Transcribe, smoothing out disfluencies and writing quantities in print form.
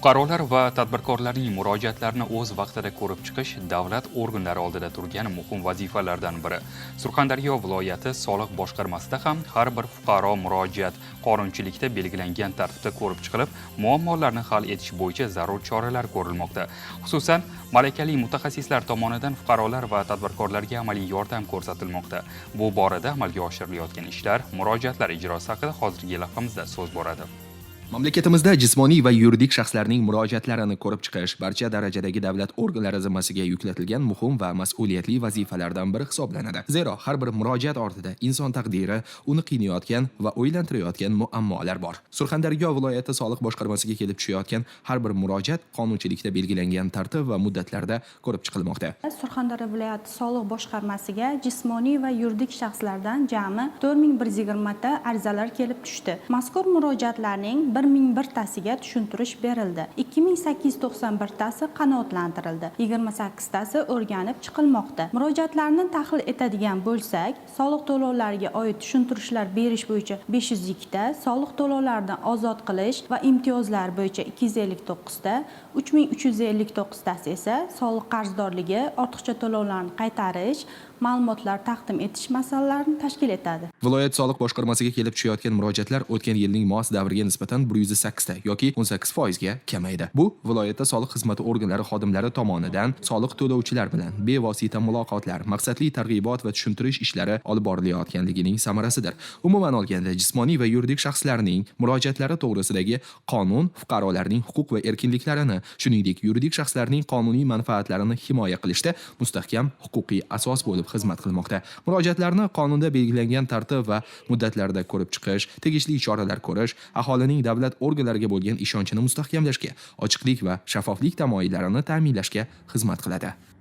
Fuqarolar va tadbirkorlarning murojaatlarini o'z vaqtida ko'rib chiqish davlat organlari oldida turgan muhim vazifalardan biri. Surxondaryo viloyati soliq boshqarmasida ham har bir fuqaro murojaat qonunchilikda belgilangan tartibda ko'rib chiqilib, muammolarni hal etish bo'yicha zarur choralar ko'rilmoqda. Xususan, malakali mutaxassislar tomonidan fuqarolar va tadbirkorlarga amaliy yordam ko'rsatilmoqda. Bu borada amalga oshirilayotgan ishlar, murojaatlar ijrosi haqida hozirgi lavhamizda so'z boradi. Mamlakatimizda jismoniy va yuridik shaxslarning murojaatlarini ko'rib chiqish barcha darajadagi davlat organlari zimmasiga yuklatilgan muhim va mas'uliyatli vazifalardan biri hisoblanadi. Zero har bir murojaat ortida inson taqdiri, uni qiynayotgan va o'ylantirayotgan muammolar bor. Surxondaryo viloyati soliq boshqarmasiga kelib tushayotgan har bir murojaat qonunchilikda belgilangan tartib va muddatlarda ko'rib chiqilmoqda. Surxondaryo viloyati soliq boshqarmasiga jismoniy va yuridik shaxslardan jami 4120 ta arizalar kelib tushdi. Mazkur murojaatlarning 1001 tasiga tushuntirish berildi. 2891 tasi qanoatlantirildi. 28 tasi o'rganib chiqilmoqda. Murojaatlarni tahlil etadigan bo'lsak, soliq to'lovlariga oid tushuntirishlar berish bo'yicha 502 ta, soliq to'lovlaridan ozod qilish va imtiyozlar bo'yicha 259 ta, 3359 tasi esa soliq qarzdorligi, ortiqcha to'lovlarni qaytarish, ma'lumotlar taqdim etish masalalarini tashkil etadi. Viloyat soliq boshqarmasiga kelib tushayotgan murojaatlar o'tgan yilning mos davriga nisbatan 108 ta yoki 18% ga kamaydi. Bu viloyatda soliq xizmati organlari xodimlari tomonidan soliq to'lovchilar bilan bevosita muloqotlar, maqsadli targ'ibot va tushuntirish ishlari olib borilayotganligining samarasidir. Umuman olganda, jismoniy va yuridik shaxslarning murojaatlari to'g'risidagi qonun fuqarolarning huquq va erkinliklarini, shuningdek yuridik shaxslarning qonuniy manfaatlarini himoya qilishda mustahkam huquqiy asos bo'lib xizmat qilmoqda. Murojaatlarni qonunda belgilangan tartib va muddatlarda ko'rib chiqish, tegishli choralar ko'rish, aholining davlat organlariga bo'lgan ishonchini mustahkamlashga, ochiqlik va shaffoflik tamoyillarini ta'minlashga xizmat qiladi.